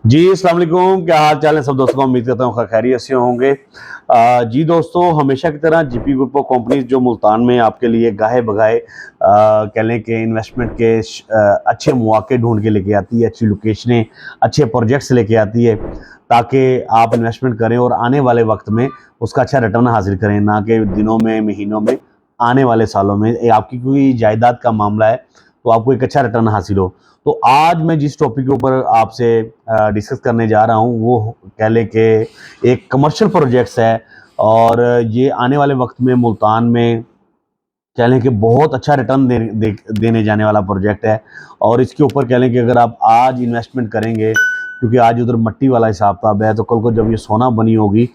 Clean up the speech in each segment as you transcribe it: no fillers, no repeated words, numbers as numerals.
जी अस्सलाम वालेकुम, क्या हाल चाल है सब दोस्तों को। उम्मीद करता हूँ खैरियत से होंगे। जी दोस्तों, हमेशा की तरह जीपी ग्रुप ऑफ कंपनीज जो मुल्तान में आपके लिए गाहे बगाए कह लें कि इन्वेस्टमेंट के अच्छे मौके ढूंढ के लेके आती है, अच्छी लोकेशनें, अच्छे प्रोजेक्ट्स लेके आती है ताकि आप इन्वेस्टमेंट करें और आने वाले वक्त में उसका अच्छा रिटर्न हासिल करें, ना कि दिनों में, महीनों में, आने वाले सालों में आपकी कोई जायदाद का मामला है तो आपको एक अच्छा रिटर्न हासिल हो। तो आज मैं जिस टॉपिक के ऊपर आपसे डिस्कस करने जा रहा हूँ वो कह लें कि एक कमर्शियल प्रोजेक्ट्स है और ये आने वाले वक्त में मुल्तान में कह लें कि बहुत अच्छा रिटर्न देने जाने वाला प्रोजेक्ट है। और इसके ऊपर कह लें कि अगर आप आज इन्वेस्टमेंट करेंगे, क्योंकि आज उधर मट्टी वाला हिसाब किताब है, तो कल को जब ये सोना बनी होगी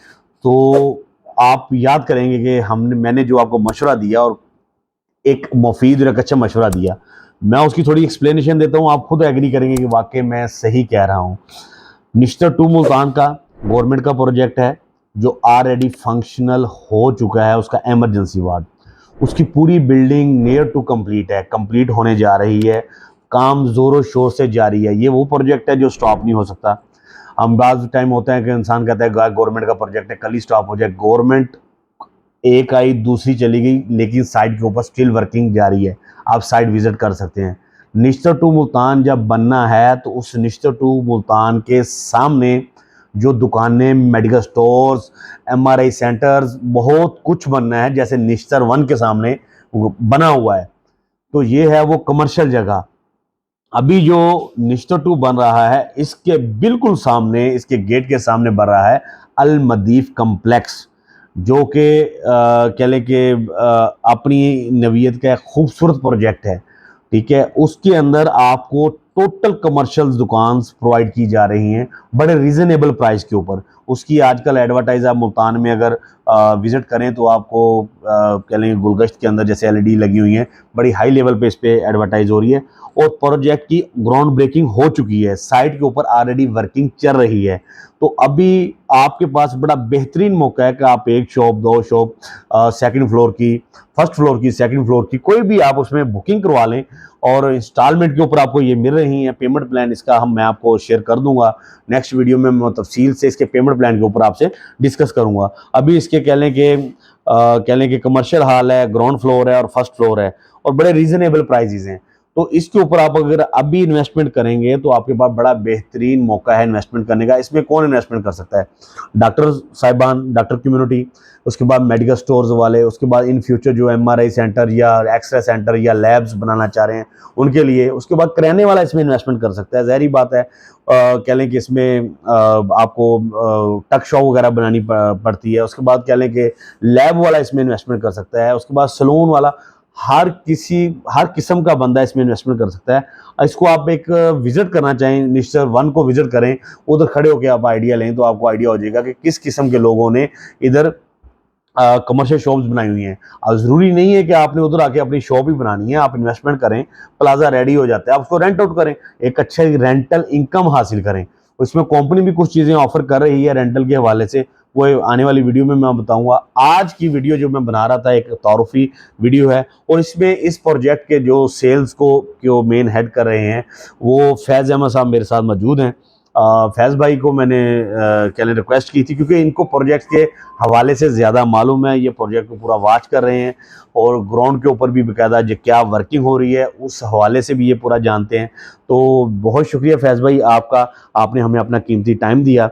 तो आप याद करेंगे कि मैंने जो आपको मशवरा दिया और एक मुफीद और एक अच्छा मशवरा दिया, मैं उसकी थोड़ी एक्सप्लेनेशन देता हूँ, आप खुद एग्री करेंगे कि वाकई मैं सही कह रहा हूँ। निश्तर टू मुल्तान का गवर्नमेंट का प्रोजेक्ट है जो ऑलरेडी फंक्शनल हो चुका है। उसका एमरजेंसी वार्ड, उसकी पूरी बिल्डिंग नियर टू कंप्लीट है, कंप्लीट होने जा रही है, काम जोरों शोर से जारी है। ये वो प्रोजेक्ट है जो स्टॉप नहीं हो सकता। हम बाज़ टाइम होता है कि इंसान कहता है गवर्नमेंट का प्रोजेक्ट है, कल ही स्टॉप हो जाए। गवर्नमेंट एक आई, दूसरी चली गई, लेकिन साइट के ऊपर स्टिल वर्किंग जारी है। आप साइट विजिट कर सकते हैं। निश्तर टू मुल्तान जब बनना है तो उस निश्तर टू मुल्तान के सामने जो दुकानें, मेडिकल स्टोर्स, एमआरआई सेंटर्स, बहुत कुछ बनना है, जैसे निश्तर वन के सामने बना हुआ है। तो ये है वो कमर्शियल जगह। अभी जो निश्तर टू बन रहा है इसके बिल्कुल सामने, इसके गेट के सामने बन रहा है अल मदीफ कम्प्लेक्स, जो कि कह लें कि अपनी नवीयत का एक खूबसूरत प्रोजेक्ट है। ठीक है, उसके अंदर आपको टोटल कमर्शियल दुकान प्रोवाइड की जा रही हैं बड़े रीजनेबल प्राइस के ऊपर। उसकी आजकल एडवर्टाइज आप मुल्तान में अगर विजिट करें तो आपको कह लें गुलगश्त के अंदर जैसे एलईडी लगी हुई हैं, बड़ी हाई लेवल पे इस पे एडवर्टाइज हो रही है। और प्रोजेक्ट की ग्राउंड ब्रेकिंग हो चुकी है, साइट के ऊपर ऑलरेडी वर्किंग चल रही है। तो अभी आपके पास बड़ा बेहतरीन मौका है कि आप एक शॉप, दो शॉप, सेकंड फ्लोर की, फर्स्ट फ्लोर की, सेकंड फ्लोर की, कोई भी आप उसमें बुकिंग करवा लें और इंस्टॉलमेंट के ऊपर आपको ये मिल रही हैं। पेमेंट प्लान इसका मैं आपको शेयर कर दूंगा नेक्स्ट वीडियो में। मैं तफसील से इसके पेमेंट प्लान के ऊपर आपसे डिस्कस करूंगा। अभी इसके कह लें कि कमर्शियल हॉल है, ग्राउंड फ्लोर है और फर्स्ट फ्लोर है और बड़े रीजनेबल प्राइजेज हैं। तो इसके ऊपर आप अगर अभी इन्वेस्टमेंट करेंगे तो आपके पास बड़ा बेहतरीन मौका है इन्वेस्टमेंट करने का। इसमें कौन इन्वेस्टमेंट कर सकता है? डॉक्टर साहिबान, डॉक्टर कम्युनिटी, उसके बाद मेडिकल स्टोर्स वाले, उसके बाद इन फ्यूचर जो एमआरआई सेंटर या एक्सरे सेंटर या लैब्स बनाना चाह रहे हैं उनके लिए। उसके बाद किराने वाला इसमें इन्वेस्टमेंट कर सकता है। ज़ाहिर बात है, कह लें कि इसमें आपको टक शॉप वगैरह बनानी पड़ती है। उसके बाद कह लें कि लैब वाला इसमें इन्वेस्टमेंट कर सकता है। उसके बाद सलून वाला, हर किस्म का बंदा इसमें इन्वेस्टमेंट कर सकता है। इसको आप एक विजिट करना चाहें, निश्चर वन को विजिट करें, उधर खड़े होकर आप आइडिया लें तो आपको आइडिया हो जाएगा कि किस किस्म के लोगों ने इधर कमर्शियल शॉप्स बनाई हुई हैं। अब ज़रूरी नहीं है कि आपने उधर आके अपनी शॉप ही बनानी है, आप इन्वेस्टमेंट करें, प्लाजा रेडी हो जाता है, आप उसको रेंट आउट करें, एक अच्छा रेंटल इनकम हासिल करें। इसमें कंपनी भी कुछ चीज़ें ऑफर कर रही है रेंटल के हवाले से, वो आने वाली वीडियो में मैं बताऊंगा। आज की वीडियो जो मैं बना रहा था एक तारुफी वीडियो है और इसमें इस प्रोजेक्ट के जो सेल्स को मेन हेड कर रहे हैं वो फैज़ अहमद साहब मेरे साथ मौजूद हैं। फैज़ भाई को मैंने क्या रिक्वेस्ट की थी क्योंकि इनको प्रोजेक्ट के हवाले से ज़्यादा मालूम है, ये प्रोजेक्ट को पूरा वॉच कर रहे हैं और ग्राउंड के ऊपर भी बाकायदा जो क्या वर्किंग हो रही है उस हवाले से भी ये पूरा जानते हैं। तो बहुत शुक्रिया फैज़ भाई आपका, आपने हमें अपना कीमती टाइम दिया।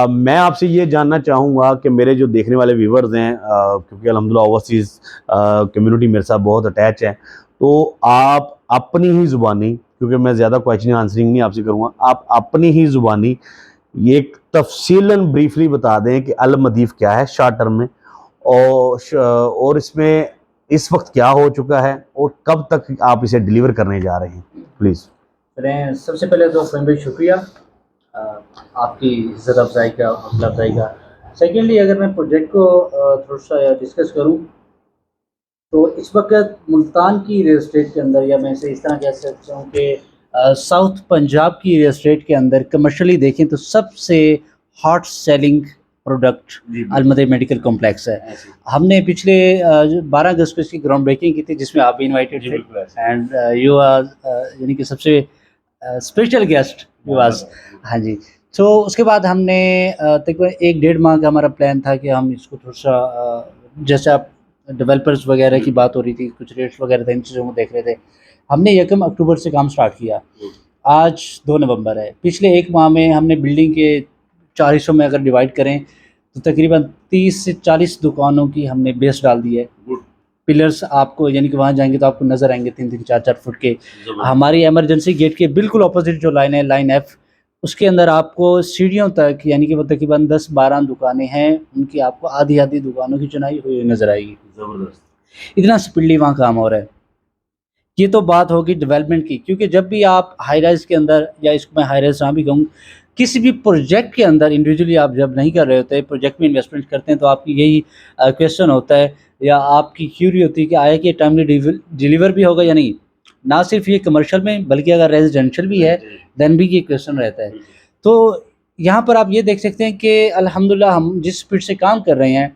मैं आपसे ये जानना चाहूँगा कि मेरे जो देखने वाले व्यूवर्स हैं, क्योंकि अल्हम्दुलिल्लाह ओवरसीज़ कम्युनिटी मेरे साथ बहुत अटैच है, तो आप अपनी ही ज़ुबानी, क्योंकि मैं ज़्यादा क्वेश्चन आंसरिंग नहीं आपसे करूँगा, आप अपनी ही ज़ुबानी ये एक तफसीलन ब्रीफली बता दें कि अल मदीफ क्या है शॉर्ट टर्म में, और इसमें इस वक्त क्या हो चुका है और कब तक आप इसे डिलीवर करने जा रहे हैं, प्लीज़। सबसे पहले तो फहीम भाई शुक्रिया आपकी इज़्ज़त अफ़ज़ाई का, हौसला अफ़ज़ाई का। सेकेंडली अगर मैं प्रोजेक्ट को थोड़ा सा डिस्कस करूँ तो इस वक्त मुल्तान की रियल एस्टेट के अंदर, या मैं इसे इस तरह कह सकता हूँ कि साउथ पंजाब की रियल एस्टेट के अंदर कमर्शियली देखें तो सबसे हॉट सेलिंग प्रोडक्ट अलमदीफ मेडिकल कॉम्प्लेक्स है। हमने पिछले 12 अगस्त को इसकी ग्राउंड ब्रेकिंग की थी जिसमें आप भी इनवाइटेड थे एंड यू आर यानी कि सबसे स्पेशल गेस्ट यू आर। हाँ जी, तो उसके बाद हमने तकरीबन 1-1.5 माह का हमारा प्लान था कि हम इसको थोड़ा सा जैसे आप डेवलपर्स वगैरह की बात हो रही थी, कुछ रेट्स वगैरह थे, इन चीज़ों को देख रहे थे। हमने 1 अक्टूबर से काम स्टार्ट किया, आज 2 नवंबर है। पिछले 1 माह में हमने बिल्डिंग के 4 हिस्सों में अगर डिवाइड करें तो तकरीबन 30 से 40 दुकानों की हमने बेस डाल दी है। पिलर्स आपको यानी कि वहाँ जाएंगे तो आपको नज़र आएंगे 3-3, 4-4 फुट के। हमारी इमरजेंसी गेट के बिल्कुल अपोजिट जो लाइन है, लाइन F, उसके अंदर आपको सीढ़ियों तक यानी कि वो तकरीबन 10-12 दुकानें हैं, उनकी आपको आधी-आधी दुकानों की चुनाई हुई नज़र आएगी। ज़बरदस्त। इतना स्पीडली वहाँ काम हो रहा है। ये तो बात होगी डेवलपमेंट की, क्योंकि जब भी आप हाई राइज़ के अंदर, या इसको मैं हाई राइज़ ना भी कहूँ, किसी भी प्रोजेक्ट के अंदर इंडिविजुअली आप जब नहीं कर रहे होते, प्रोजेक्ट में इन्वेस्टमेंट करते हैं, तो आपकी यही क्वेश्चन होता है या आपकी क्यूरी होती है कि आया कि टाइमली डिलीवर भी होगा या नहीं। ना सिर्फ ये कमर्शियल में, बल्कि अगर रेजिडेंशियल भी है देन भी ये क्वेश्चन रहता है। तो यहाँ पर आप ये देख सकते हैं कि अल्हम्दुलिल्लाह हम जिस स्पीड से काम कर रहे हैं,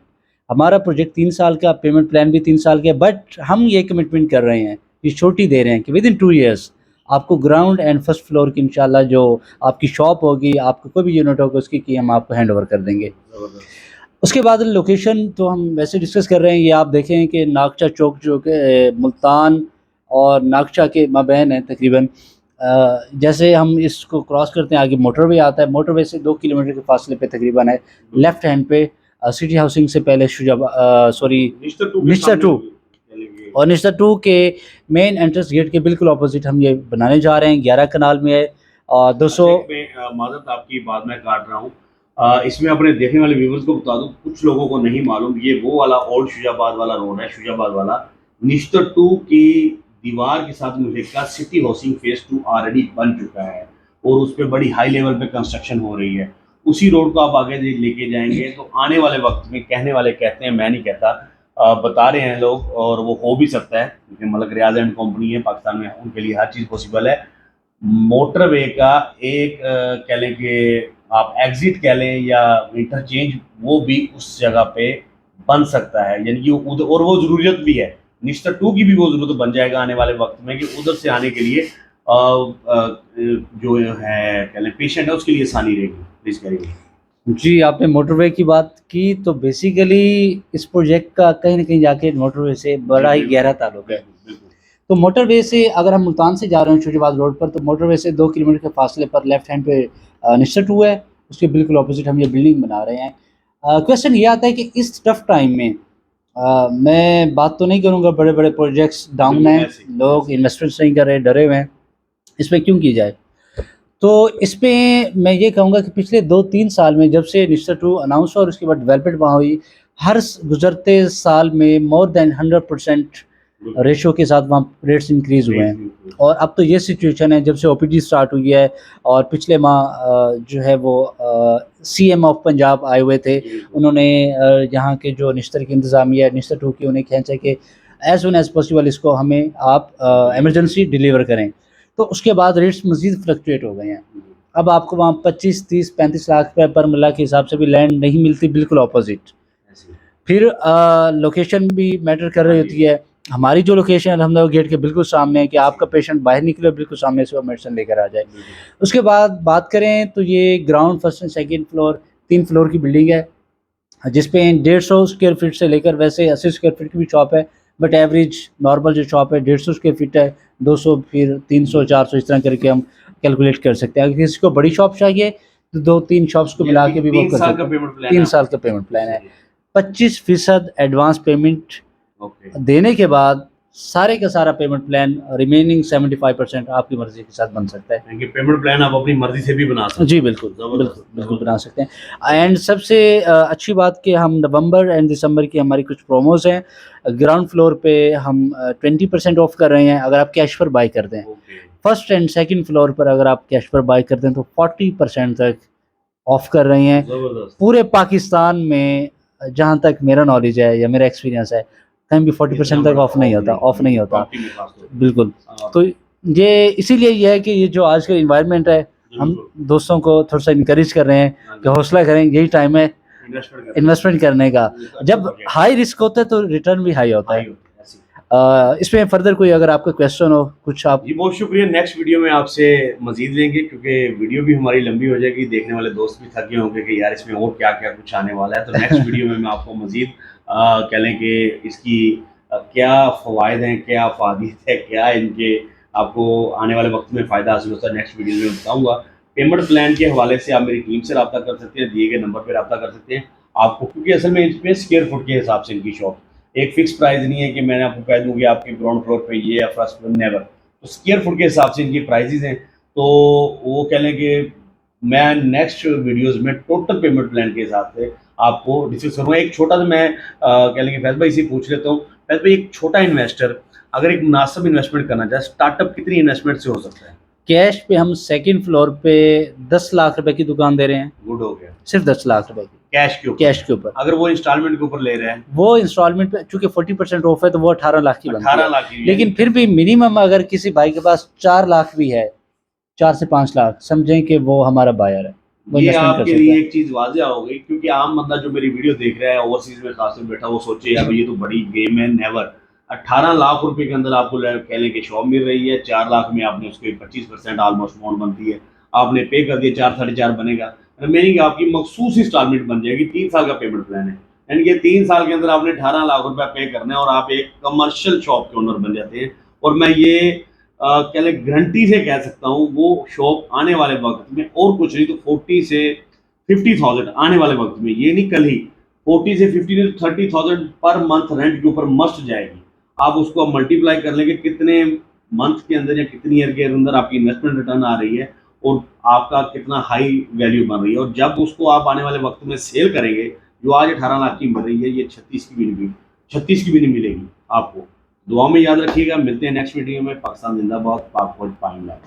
हमारा प्रोजेक्ट 3 साल का, पेमेंट प्लान भी 3 साल का है, बट हम ये कमिटमेंट कर रहे हैं, ये छोटी दे रहे हैं कि विदिन 2 ईयर्स आपको ग्राउंड एंड फर्स्ट फ्लोर की इंशाल्लाह जो आपकी शॉप होगी, आपका कोई भी यूनिट होगा, उसकी की हम आपको हैंड ओवर कर देंगे। उसके बाद लोकेशन तो हम वैसे डिस्कस कर रहे हैं, ये आप देखें कि नागचा चौक जो कि मुल्तान और नागचा के माबैन है तकरीबन। जैसे हम इसको क्रॉस करते हैं, आगे मोटरवे आता है, मोटरवे से 2 किलोमीटर के फासले पे तकरीबन है। लेफ़्ट हैंड पे सिटी हाउसिंग से पहले निश्चर 2 और निश्चर 2 के मेन एंट्रेंस गेट के बिल्कुल अपोजिट हम ये बनाने जा रहे हैं। 11 कनाल में है और 200 माज़रत आपकी बात मैं काट रहा हूँ। इसमें अपने देखने वाले व्यूवर्स को बता दूं, कुछ लोगों को नहीं मालूम, ये वो वाला ओल्ड शुजाबाद वाला रोड है, शुजाबाद वाला निश्तर 2 की दीवार के साथ मुझे का सिटी हाउसिंग फेज 2 ऑलरेडी बन चुका है और उस पर बड़ी हाई लेवल पे कंस्ट्रक्शन हो रही है। उसी रोड को आप आगे लेके जाएंगे तो आने वाले वक्त में, कहने वाले कहते हैं, मैं नहीं कहता, बता रहे हैं लोग, और वो हो भी सकता है क्योंकि मलक रियाज एंड कंपनी है पाकिस्तान में, उनके लिए हर चीज़ पॉसिबल है। मोटरवे का एक कह लें कि आप एग्जिट कह लें या इंटरचेंज, वो भी उस जगह पे बन सकता है, यानी कि उधर, और वो ज़रूरत भी है, निश्तर 2 की भी वो ज़रूरत बन जाएगा आने वाले वक्त में कि उधर से आने के लिए जो है कह लें पेशेंट है उसके लिए आसानी रहेगी। प्लीज़ करिए। जी, आपने मोटरवे की बात की, तो बेसिकली इस प्रोजेक्ट का कहीं न कहीं जाके मोटरवे से बड़ा ही गहरा ताल्लुक है। तो मोटरवे से अगर हम मुल्तान से जा रहे हैं शुजाबाद रोड पर, तो मोटरवे से 2 किलोमीटर के फासले पर लेफ्ट हैंड पे निश्चर 2 है, उसके बिल्कुल अपोजिट हम ये बिल्डिंग बना रहे हैं। क्वेश्चन ये आता है कि इस टफ टाइम में मैं बात तो नहीं करूँगा बड़े-बड़े प्रोजेक्ट्स डाउन हैं, लोग इन्वेस्टमेंट्स नहीं कर रहे, डरे हुए हैं, इस पे क्यों की जाए? तो इस पे मैं ये कहूँगा कि पिछले 2-3 साल में जब से निश्चर 2 अनाउंस हुआ और उसके बाद डेवलपमेंट वहाँ हुई, हर गुज़रते साल में मोर देन 100% रेशो के साथ वहाँ रेट्स इंक्रीज़ हुए हैं। और अब तो ये सिचुएशन है, जब से ओपीडी स्टार्ट हुई है और पिछले माह जो है वो सीएम ऑफ पंजाब आए हुए थे, उन्होंने यहाँ के जो निश्तर की इंतज़ामिया है निश्तर 2 की, उन्हें खींचा कि एज़ सून एज़ पॉसिबल इसको हमें आप इमरजेंसी डिलीवर करें। तो उसके बाद रेट्स मज़ीद फ्लक्चुएट हो गए हैं। अब आपको वहाँ 25, 30, 35 लाख रुपये पर मरला के हिसाब से भी लैंड नहीं मिलती, बिल्कुल ऑपोजिट। फिर लोकेशन भी मैटर कर रही होती है। हमारी जो लोकेशन अल्हम्दुलिल्लाह गेट के बिल्कुल सामने है कि आपका पेशेंट बाहर निकले बिल्कुल सामने से वो मेडिसिन लेकर आ जाए। उसके बाद बात करें तो ये ground first and second floor 3 floor की बिल्डिंग है, जिस पे 150 स्क्वायर फीट से लेकर वैसे 80 स्क्वायर फीट की भी शॉप है, बट एवरेज नॉर्मल जो शॉप है 150 स्क्वायर फीट है, 200 फिर 300 400 इस तरह करके हम कैलकुलेट कर सकते हैं। अगर किसी को बड़ी शॉप चाहिए तो 2-3 शॉप्स को मिला के भी वो कर सकते हैं। 3 साल का पेमेंट प्लान है। 25% एडवांस पेमेंट देने के बाद सारे का सारा पेमेंट प्लान रिमेनिंग 75% आपकी मर्जी के साथ बन सकता है। क्योंकि पेमेंट प्लान आप अपनी मर्जी से भी बना सकते हैं। जी बिल्कुल बिल्कुल बना सकते हैं। एंड सबसे अच्छी बात कि हम नवंबर एंड दिसंबर की हमारी कुछ प्रोमोज हैं। ग्राउंड फ्लोर पे हम 20% ऑफ कर रहे हैं अगर आप कैश पर बाय करते हैं। फर्स्ट एंड सेकंड फ्लोर पर अगर आप कैश पर बाय करते हैं तो 40% तक ऑफ कर रहे हैं। पूरे पाकिस्तान में जहाँ तक मेरा नॉलेज है या मेरा एक्सपीरियंस है, कहीं भी 40% तक ऑफ नहीं होता बिल्कुल। तो ये इसीलिए ये है कि ये जो आज का इन्वायरमेंट है, हम दोस्तों को थोड़ा सा इनकरेज कर रहे हैं कि हौसला करें, यही टाइम है इन्वेस्टमेंट करने का। जब हाई रिस्क होता है तो रिटर्न भी हाई होता है। इसमें फर्दर कोई अगर आपका क्वेश्चन हो कुछ आप जी बहुत शुक्रिया। नेक्स्ट वीडियो में आपसे मजीद लेंगे, क्योंकि वीडियो भी हमारी लंबी हो जाएगी, देखने वाले दोस्त भी थके होंगे कि यार इसमें और क्या क्या कुछ आने वाला है। तो नेक्स्ट वीडियो में मैं आपको मजीद कह लें कि इसकी क्या फ़वाइद हैं, क्या अफादीत है, क्या इनके आपको आने वाले वक्त में फ़ायदा हासिल होता है, नेक्स्ट वीडियो में बताऊँगा। पेमेंट प्लान के हवाले से आप मेरी टीम से रब्ता कर सकते हैं, दिए गए नंबर पर रब्ता कर सकते हैं आपको, क्योंकि असल में इसमें स्क्वायर फुट के हिसाब से इनकी शॉप, एक फिक्स प्राइस नहीं है कि मैंने आपको कह दूँ कि आपके ग्राउंड फ्लोर पे ये या फर्स्ट फ्लोर, नेवर। तो स्क्वायर फुट के हिसाब से इनकी प्राइजेज हैं। तो वो कह लें कि मैं नेक्स्ट वीडियोस में टोटल पेमेंट प्लान के हिसाब से आपको डिस्कस करूँगा। एक छोटा सा मैं कह लें कि फैज भाई से पूछ लेता हूँ, फैज भाई एक छोटा इन्वेस्टर अगर एक मुनासिब इन्वेस्टमेंट करना चाहे, स्टार्टअप कितनी इन्वेस्टमेंट से हो सकता है? कैश पे हम सेकंड फ्लोर पे 10 लाख रुपए की दुकान दे रहे हैं, गुड हो गया। सिर्फ 10 लाख रुपए की कैश के ऊपर? कैश के ऊपर। अगर वो इंस्टॉलमेंट के ऊपर ले रहे हैं, वो इंस्टॉलमेंट पे चूंकि 40% ऑफ है तो वो 18 लाख की बनती 18 है। लाख की, लेकिन फिर भी मिनिमम अगर किसी भाई के पास 4 लाख भी है, 4 से 5 लाख, समझें कि वो हमारा बायर है, वो ये इन्वेस्टमेंट कर आपके सकता लिए है। एक चीज वाज़ेह हो गई, क्योंकि आम बंदा जो मेरी वीडियो देख रहा है ओवरसीज में खास बैठा, वो सोचे यार ये तो बड़ी गेम है, नेवर। 18 लाख रुपए के अंदर आपको कह लें कि शॉप मिल रही है, 4 लाख में आपने उसके 25% ऑलमोस्ट अमाउंट बनती है, आपने पे कर दिया, 4 साढ़े 4 बनेगा, रिमेनिंग आपकी मखसूस इंस्टॉलमेंट बन जाएगी। 3 साल का पेमेंट प्लान है, यानी कि 3 साल के अंदर आपने 18 लाख रुपया पे करना है और आप एक कमर्शियल शॉप के ओनर बन जाते हैं। और मैं ये कह लें गारंटी से कह सकता हूँ, वो शॉप आने वाले वक्त में और कुछ नहीं तो 40 से 50,000 आने वाले वक्त में, ये नहीं कल ही, 40 से 50 नहीं तो 30,000 पर मंथ रेंट के ऊपर मस्ट जाएगी। आप उसको अब मल्टीप्लाई कर लेंगे कितने मंथ के अंदर या कितनी ईयर के अंदर आपकी इन्वेस्टमेंट रिटर्न आ रही है और आपका कितना हाई वैल्यू बन रही है। और जब उसको आप आने वाले वक्त में सेल करेंगे, जो आज 18 लाख की मिल रही है, ये 36 की भी नहीं मिलेगी, 36 की भी नहीं मिलेगी आपको। दुआ में याद रखिएगा, मिलते हैं नेक्स्ट वीडियो में। पाकिस्तान जिंदाबाद, पाक फौज पाइंदा।